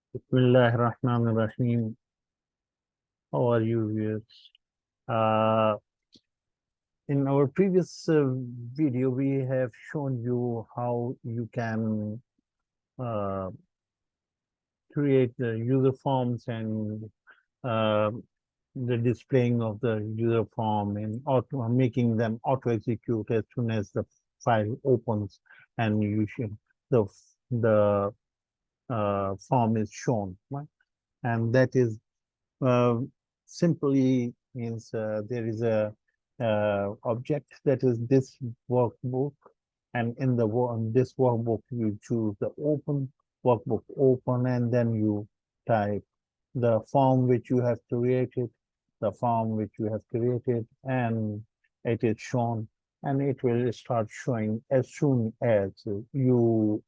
Bismillahirrahmanirrahim. How are you, viewers? Uh, in our previous video, we have shown you how you can uh, create the user forms and uh, the displaying of the user form and making them auto execute as soon as the file opens and you should the form is shown, right? And that is uh, simply means there is a object that is this workbook, and in this workbook you choose the open workbook open, and then you type the form which you have created, and it is shown, and it will start showing as soon as you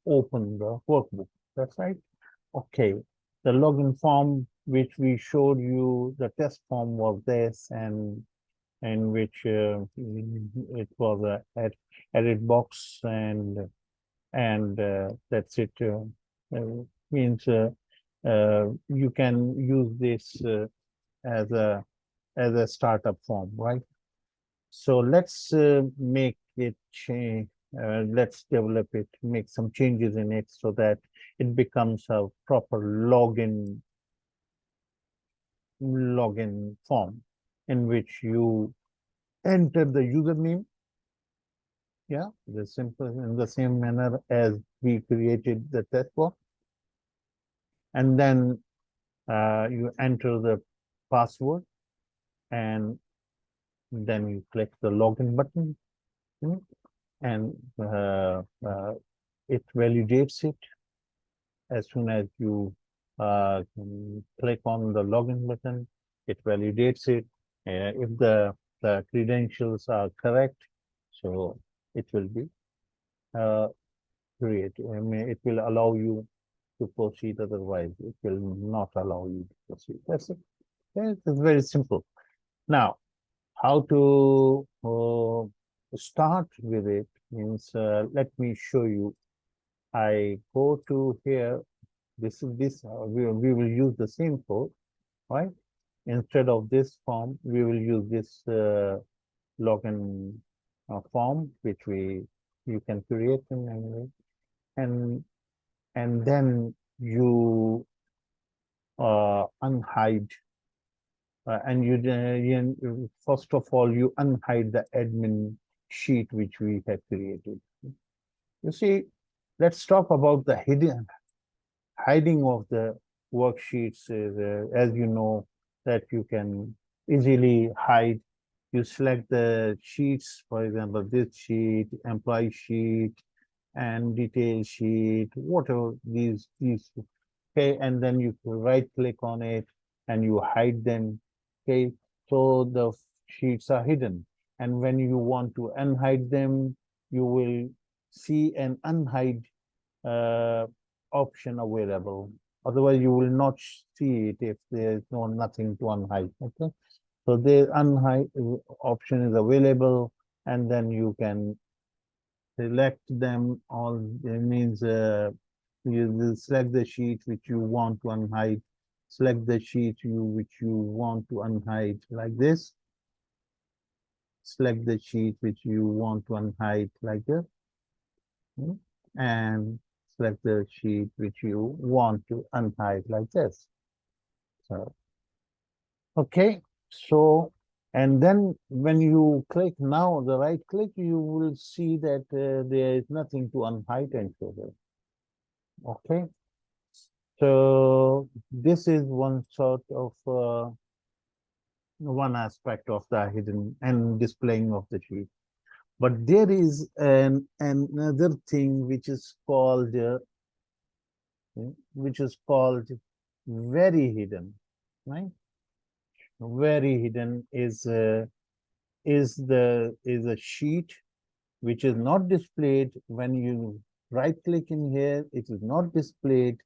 open the workbook. That's right. Okay, the login form which we showed you, the test form was this, and in which it was a edit box, and that's it. Means you can use this as a startup form, right? So let's make it change. Let's develop it, make some changes in it so that it becomes a proper login form in which you enter the username. Yeah, the simple in the same manner as we created the test box, and then you enter the password, and then you click the login button, and it validates it as soon as you click on the login button. It validates it. If the credentials are correct, so it will be uh, created. I mean, it will allow you to proceed. Otherwise, it will not allow you to proceed. That's it. It's very simple. Now, how to start with it means, let me show you. I go to here. We will use the same code, right? Instead of this form, we will use this login form, which you can create in any way, and then you unhide, and first of all you unhide the admin sheet which we have created. You see, let's talk about the hiding of the worksheets. As you know, that you can easily hide. You select the sheets, for example, this sheet, employee sheet, and detail sheet, whatever these. Okay, and then you right click on it and you hide them. Okay, so the sheets are hidden, and when you want to unhide them, you will see an unhide uh, option available. Otherwise, you will not see it if there is nothing to unhide. Okay, so the unhide option is available, and then you can select them all. It means you will select the sheet which you want to unhide. Select the sheet which you want to unhide like this. Select the sheet which you want to unhide like this. And select the sheet which you want to unhide like this. So, okay. So, and then when you click now, the right click, you will see that there is nothing to unhide and show there. Okay. So this is one sort of one aspect of the hidden and displaying of the sheet. But there is another thing which is called very hidden, right? Very hidden is a sheet which is not displayed when you right click in here. It is not displayed,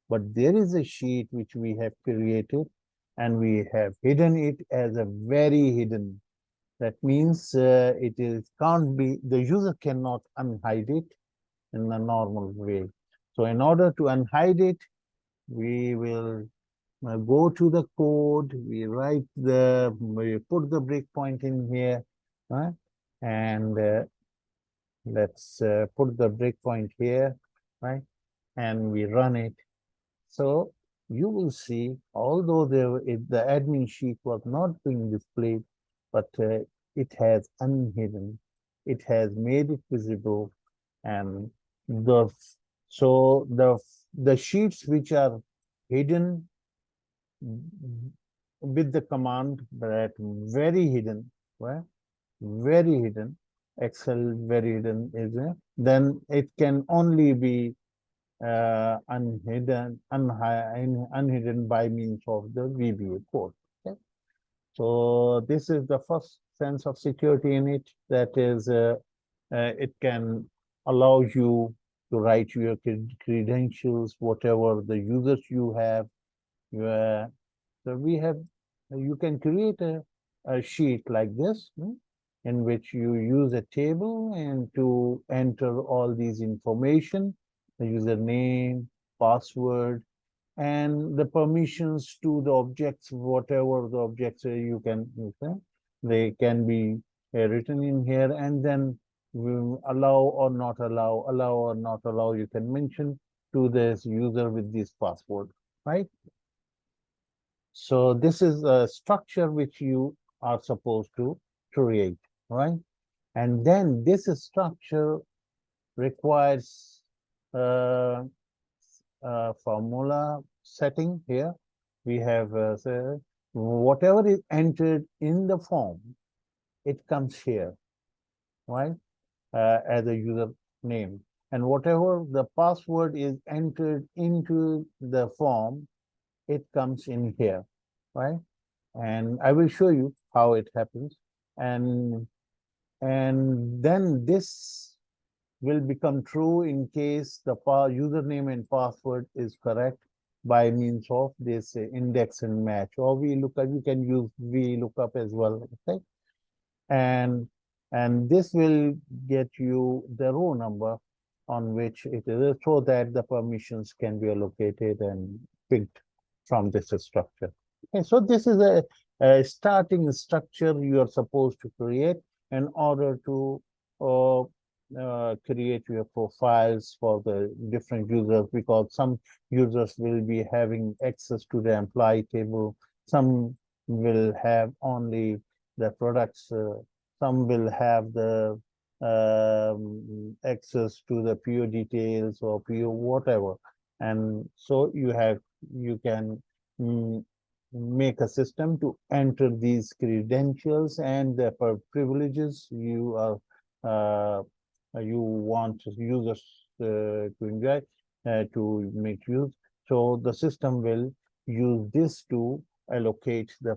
but there is a sheet which we have created, and we have hidden it as a very hidden. That means it is can't be, the user cannot unhide it, in the normal way. So in order to unhide it, we will go to the code, we put the breakpoint in here, right? And let's put the breakpoint here, right? And we run it. So you will see, although the admin sheet was not being displayed, but it has unhidden. It has made it visible, and the so the sheets which are hidden with the command that very hidden, right? Very hidden, Excel very hidden is then it can only be unhidden by means of the VBA code. Okay? So this is the first sense of security in it. That is, it can allow you to write your credentials, whatever the users you have. So we have, you can create a sheet like this, in which you use a table and to enter all these information, the username, password, and the permissions to the objects, whatever the objects you can, they can be written in here, and then allow or not allow, you can mention to this user with this password, right? So this is a structure which you are supposed to create, right? And then this structure requires uh, formula setting here. We have whatever is entered in the form, it comes here, right? As a user name. And whatever the password is entered into the form, it comes in here, right? And I will show you how it happens. And then this will become true in case the username and password is correct by means of this index and match, or we can use VLOOKUP as well. Okay, and this will get you the row number on which it is, so that the permissions can be allocated and picked from this structure. Okay, so this is a starting structure you are supposed to create in order to create your profiles for the different users, because some users will be having access to the employee table, some will have only the products, some will have the access to the PO details or PO whatever. And so you can make a system to enter these credentials and the privileges you want users to enjoy, to make use. So the system will use this to allocate the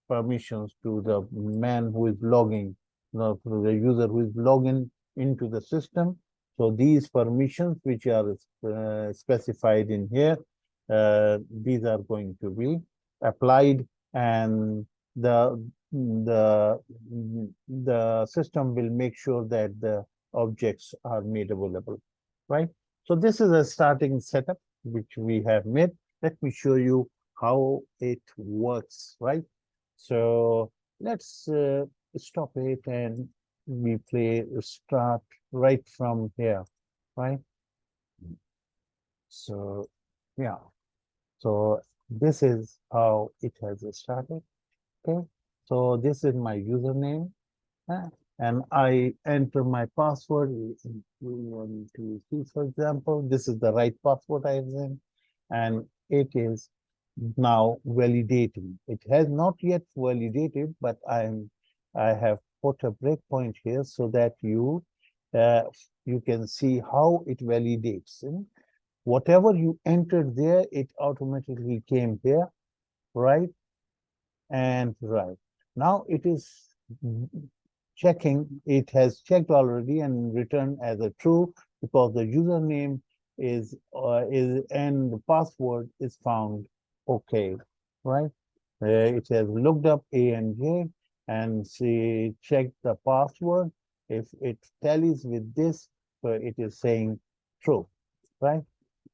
permissions to the man who is logging, to the user who is logging into the system. So these permissions, which are specified in here, these are going to be applied, and the the system will make sure that the objects are made available, right? So this is a starting setup which we have made. Let me show you how it works, right? So let's stop it and we start right from here, right? So yeah, so this is how it has started. Okay, so this is my username, and I enter my password. 1, 2, 3, for example. This is the right password I have in, and it is now validating. It has not yet validated, but I have put a breakpoint here so that you can see how it validates. Whatever you entered there, it automatically came here, right? And right. Now it is checking, it has checked already and returned as a true, because the username is and the password is found okay, right? It has looked up A and J and see checked the password. If it tallies with this, it is saying true, right?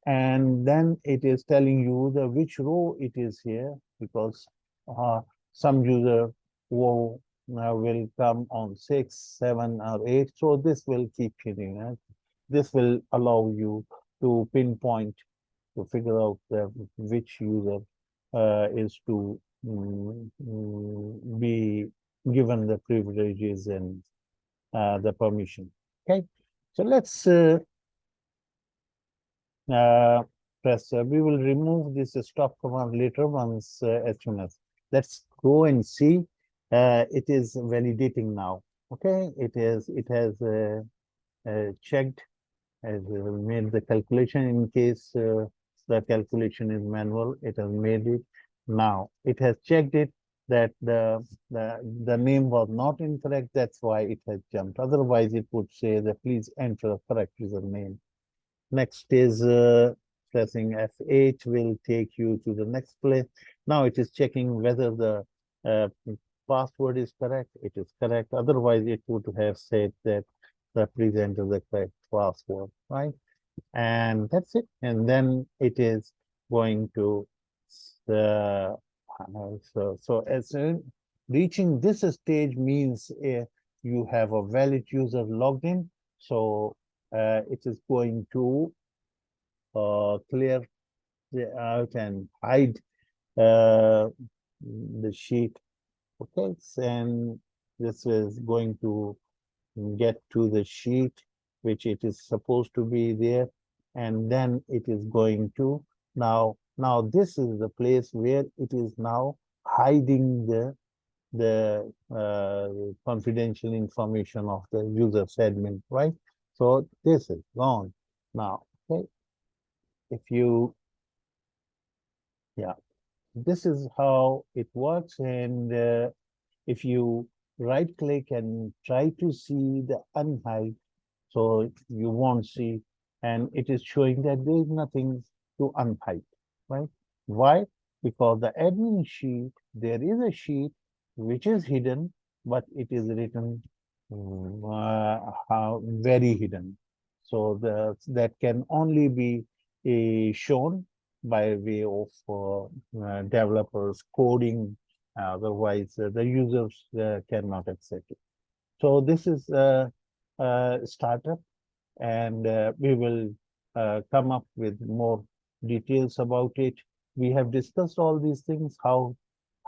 And then it is telling you the which row it is here, because some user will come on 6, 7, or 8. So this will keep hitting. This will allow you to pinpoint, to figure out which user is to be given the privileges and the permission. Okay, so let's press. We will remove this stop command later once as soon as. Let's go and see. It is validating now. Okay, it has checked, has made the calculation. In case the calculation is manual, it has made it. Now it has checked it that the name was not incorrect. That's why it has jumped. Otherwise, it would say that please enter a correct username. Next is pressing F8 will take you to the next place. Now it is checking whether the password is correct. It is correct. Otherwise, it would have said that please enter the correct password, right? And that's it. And then it is going to so as reaching this stage means you have a valid user logged in. So it is going to clear out and hide the sheet. Okay, and this is going to get to the sheet which it is supposed to be there, and then it is going to now this is the place where it is now hiding the confidential information of the user's admin, right? So this is gone now. Okay, if you this is how it works. And if you right click and try to see the unhide, so you won't see, and it is showing that there is nothing to unhide, right? Why? Because the admin sheet, there is a sheet which is hidden, but it is written very hidden. So that can only be shown by way of developers coding. Otherwise, the users cannot accept it. So this is a startup, and we will come up with more details about it. We have discussed all these things, how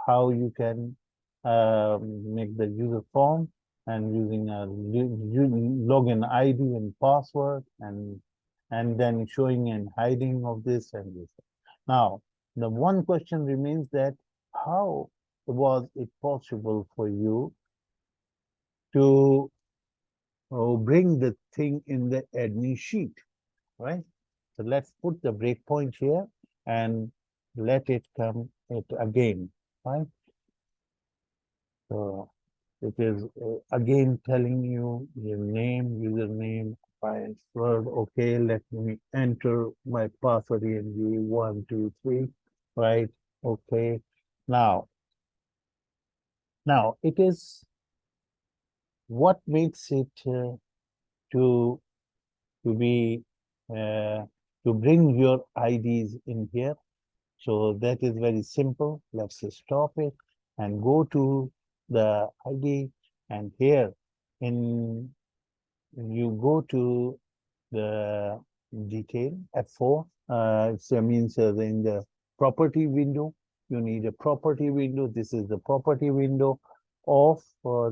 you can make the user form and using a login ID and password, and then showing and hiding of this and this. Now, the one question remains that how was it possible for you to bring the thing in the admin sheet, right? So let's put the breakpoint here and let it come it again, right? So it is again telling you your name, username, password. Okay, let me enter my password in 1, 2, 3, right? Okay. Now it is what makes it to be to bring your IDs in here. So that is very simple. Let's stop it and go to the ID, and here in you go to the detail F4. So means in the property window, you need a property window. This is the property window of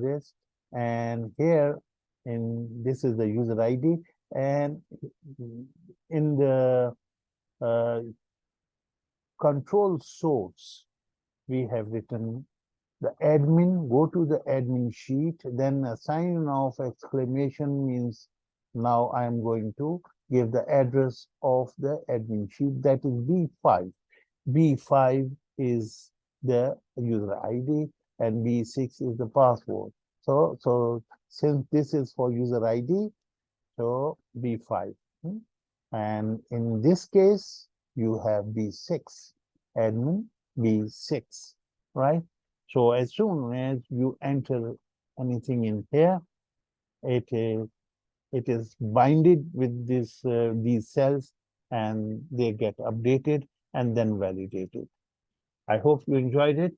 this, and here this is the user ID, and in the control source we have written the admin. Go to the admin sheet, then a sign of exclamation means now I am going to give the address of the admin sheet, that is B5. B5 is the user ID and B6 is the password. So since this is for user ID, so B5. And in this case, you have B6, admin B6, right? So as soon as you enter anything in here, it is it is binded with these cells, and they get updated and then validated. I hope you enjoyed it.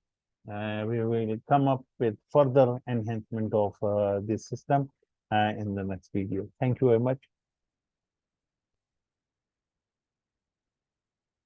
We will come up with further enhancement of this system in the next video. Thank you very much.